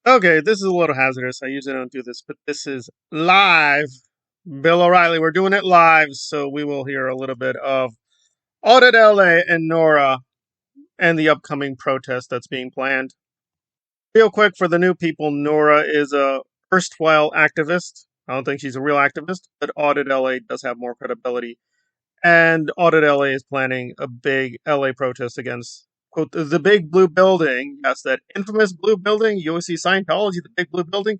Okay, this is a little hazardous. I usually don't do this, but this is live. Bill O'Reilly, we're doing it live, so we will hear a little bit of Audit LA and Nora and the upcoming protest that's being planned. Real quick for the new people, Nora is a erstwhile activist. I don't think she's a real activist, but Audit LA does have more credibility. And Audit LA is planning a big LA protest against, quote, the big blue building. Yes, that infamous blue building. You always see Scientology, the big blue building.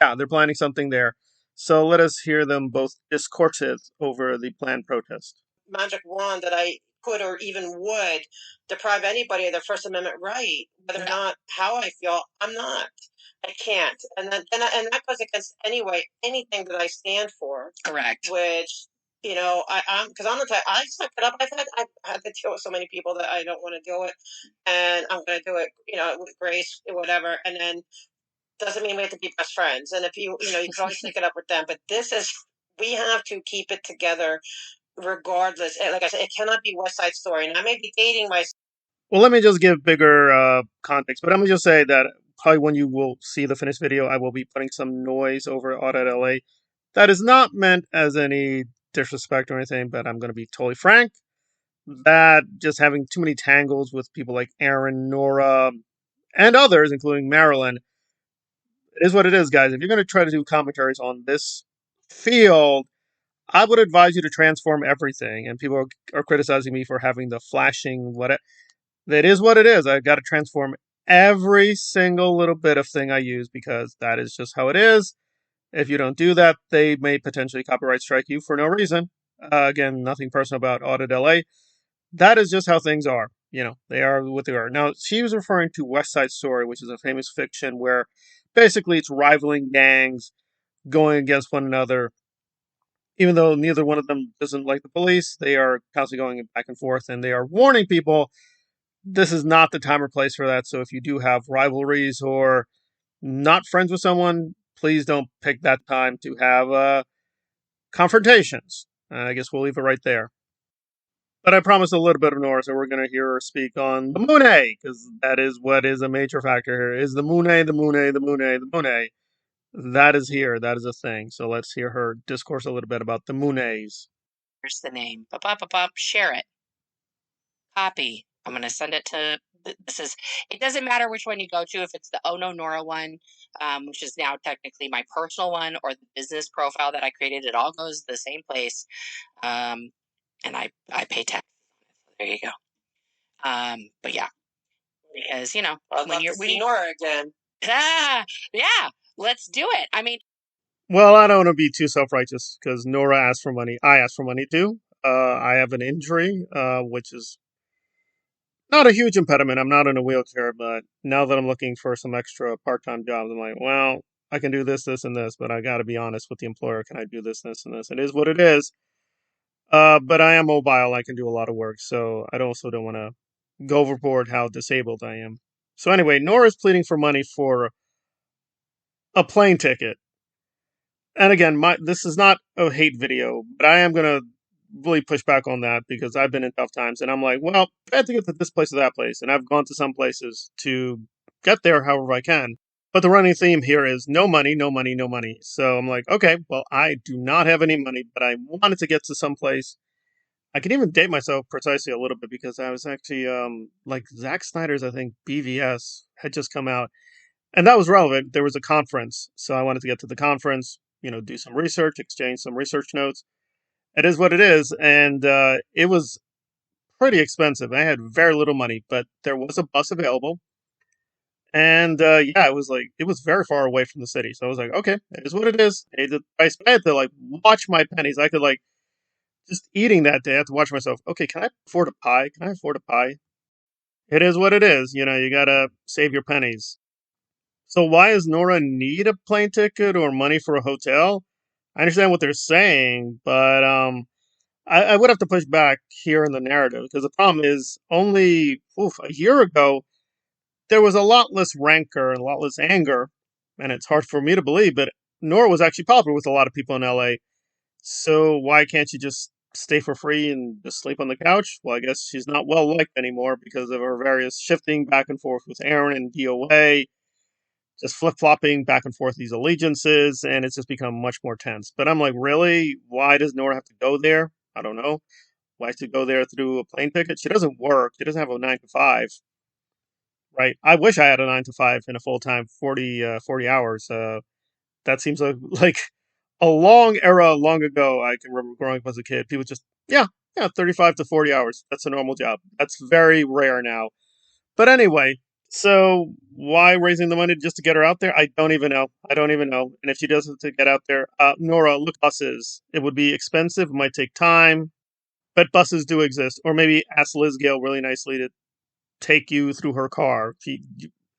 Yeah, they're planning something there. So let us hear them both discourse over the planned protest. Magic wand that I could or even would deprive anybody of their First Amendment right, whether or not how I feel. I'm not. I can't, and that goes against anyway anything that I stand for. Correct. Which I'm because I'm the type I suck it up. I've had to deal with so many people that I don't want to deal with, and I'm going to do it with grace, whatever, and then doesn't mean we have to be best friends. And if you can always stick it up with them, but we have to keep it together regardless. Like I said, it cannot be West Side Story. And I may be dating myself. Well, let me just give bigger context, but I'm going to just say that probably when you will see the finished video, I will be putting some noise over Audit LA. That is not meant as any disrespect or anything, but I'm going to be totally frank. That just having too many tangles with people like Aaron, Nora, and others, including Marilyn, it is what it is, guys. If you're going to try to do commentaries on this field, I would advise you to transform everything. And people are criticizing me for having the flashing what that is what it is. I've got to transform every single little bit of thing I use because that is just how it is. If you don't do that, they may potentially copyright strike you for no reason. Again, nothing personal about Audit LA. That is just how things are. They are what they are. Now, she was referring to West Side Story, which is a famous fiction where basically it's rivaling gangs going against one another. Even though neither one of them doesn't like the police, they are constantly going back and forth and they are warning people this is not the time or place for that. So if you do have rivalries or not friends with someone, please don't pick that time to have confrontations. I guess we'll leave it right there. But I promised a little bit of Nora, so we're going to hear her speak on the Monet, because that is what is a major factor here. Is the Monet, the Monet, the Monet, the Monet. That is here. That is a thing. So let's hear her discourse a little bit about the Monets. Here's the name. Pop, share it. Copy. I'm going to send it to. It doesn't matter which one you go to, if it's the Oh No Nora one, which is now technically my personal one, or the business profile that I created. It all goes to the same place. And I pay tax. There you go. But yeah, because when you're see Nora again. Yeah, let's do it. I mean, well, I don't want to be too self-righteous because Nora asked for money. I asked for money too. I have an injury, which is not a huge impediment. I'm not in a wheelchair, but now that I'm looking for some extra part-time jobs, I'm like, well, I can do this, this, and this, but I got to be honest with the employer. Can I do this, this, and this? It is what it is. But I am mobile. I can do a lot of work, so I also don't want to go overboard how disabled I am. So anyway, Nora's pleading for money for a plane ticket. And again, this is not a hate video, but I am gonna really push back on that because I've been in tough times, and I'm like, well, I have to get to this place or that place, and I've gone to some places to get there however I can. But the running theme here is no money, no money, no money. So I'm like, okay, well, I do not have any money, but I wanted to get to some place. I can even date myself precisely a little bit because I was actually like Zack Snyder's, I think BVS had just come out, and that was relevant. There was a conference, so I wanted to get to the conference, do some research, exchange some research notes. It is what it is, and it was pretty expensive. I had very little money, but there was a bus available, and yeah, it was very far away from the city. So I was like, okay, it is what it is. I had to like watch my pennies. I could like just eating that day. I had to watch myself. Okay, can I afford a pie? Can I afford a pie? It is what it is. You gotta save your pennies. So why does Nora need a plane ticket or money for a hotel? I understand what they're saying, but I would have to push back here in the narrative because the problem is only a year ago there was a lot less rancor and a lot less anger, and it's hard for me to believe, but Nora was actually popular with a lot of people in LA. So why can't you just stay for free and just sleep on the couch? Well, I guess she's not well liked anymore because of her various shifting back and forth with Aaron and DOA just flip-flopping back and forth these allegiances, and it's just become much more tense. But I'm like, really? Why does Nora have to go there? I don't know. Why should go there through a plane ticket? She doesn't work. She doesn't have a 9 to 5, right? I wish I had a 9 to 5 in a full-time 40 hours. That seems like a long era long ago. I can remember growing up as a kid. People just, yeah, 35 to 40 hours. That's a normal job. That's very rare now. But anyway, so why raising the money just to get her out there? I don't even know. I don't even know. And if she does it to get out there, Nora, look, buses. It would be expensive. It might take time, but buses do exist. Or maybe ask Liz Gale really nicely to take you through her car.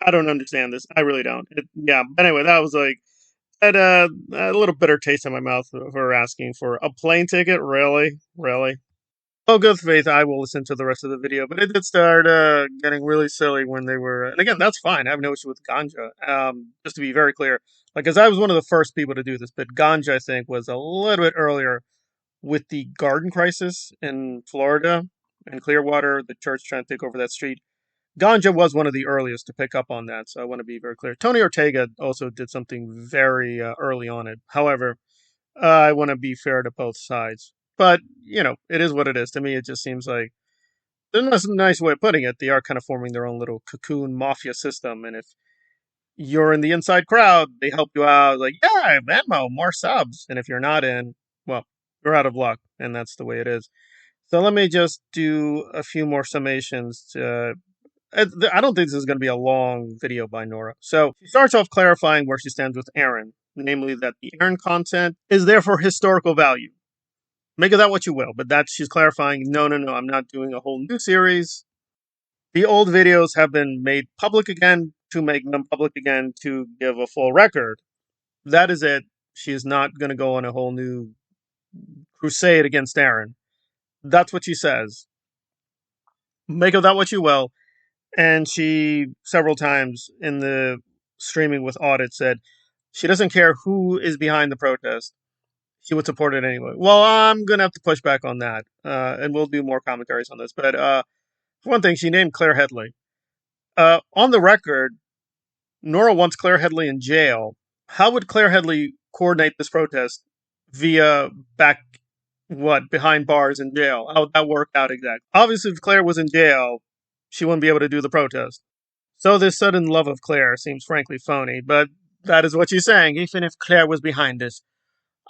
I don't understand this. I really don't. Yeah. But anyway, that was like had a little bitter taste in my mouth for asking for a plane ticket. Really, really. Oh, good faith, I will listen to the rest of the video, but it did start getting really silly when they were. And again, that's fine. I have no issue with ganja. Just to be very clear, like, because I was one of the first people to do this, but ganja, I think, was a little bit earlier with the garden crisis in Florida and Clearwater. The church trying to take over that street. Ganja was one of the earliest to pick up on that, so I want to be very clear. Tony Ortega also did something very early on it. However, I want to be fair to both sides. But, it is what it is. To me, it just seems like there's a nice way of putting it. They are kind of forming their own little cocoon mafia system. And if you're in the inside crowd, they help you out. Like, yeah, Venmo, more subs. And if you're not in, well, you're out of luck. And that's the way it is. So let me just do a few more summations. I don't think this is going to be a long video by Nora. So she starts off clarifying where she stands with Aaron, namely that the Aaron content is there for historical value. Make of that what you will, but that she's clarifying, no, I'm not doing a whole new series. The old videos have been made public again to make them public again to give a full record. That is it. She is not going to go on a whole new crusade against Aaron. That's what she says. Make of that what you will. And she, several times in the streaming with Audit, said she doesn't care who is behind the protest. She would support it anyway. Well, I'm going to have to push back on that. And we'll do more commentaries on this. But for one thing, she named Claire Headley. On the record, Nora wants Claire Headley in jail. How would Claire Headley coordinate this protest via behind bars in jail? How would that work out exactly? Obviously, if Claire was in jail, she wouldn't be able to do the protest. So this sudden love of Claire seems frankly phony, but that is what she's saying. Even if Claire was behind this,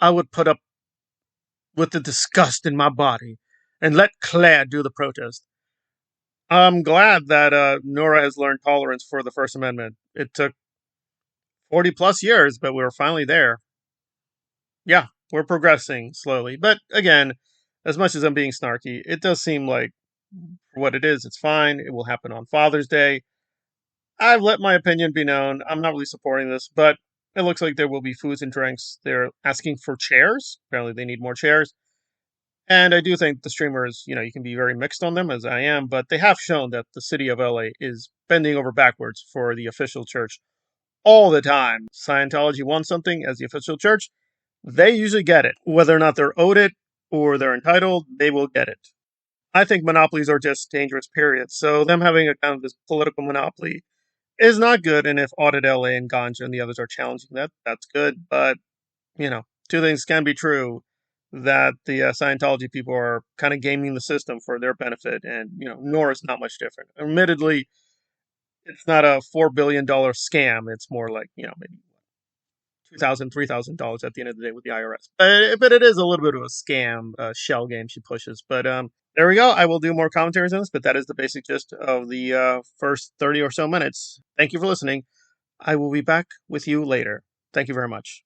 I would put up with the disgust in my body and let Claire do the protest. I'm glad that Nora has learned tolerance for the First Amendment. It took 40 plus years, but we were finally there. Yeah, we're progressing slowly. But again, as much as I'm being snarky, it does seem like for what it is, it's fine. It will happen on Father's Day. I've let my opinion be known. I'm not really supporting this, but it looks like there will be foods and drinks. They're asking for chairs. Apparently, they need more chairs. And I do think the streamers, you can be very mixed on them, as I am, but they have shown that the city of LA is bending over backwards for the official church all the time. Scientology wants something as the official church. They usually get it. Whether or not they're owed it or they're entitled, they will get it. I think monopolies are just dangerous, period. So them having a kind of this political monopoly is not good. And if Audit LA and Ganja and the others are challenging that, that's good. But, two things can be true, that the Scientology people are kind of gaming the system for their benefit. And, Nora's not much different. Admittedly, it's not a $4 billion scam. It's more like, maybe $2,000, $3,000 at the end of the day with the IRS. But it is a little bit of a scam shell game she pushes. But there we go. I will do more commentaries on this, but that is the basic gist of the first 30 or so minutes. Thank you for listening. I will be back with you later. Thank you very much.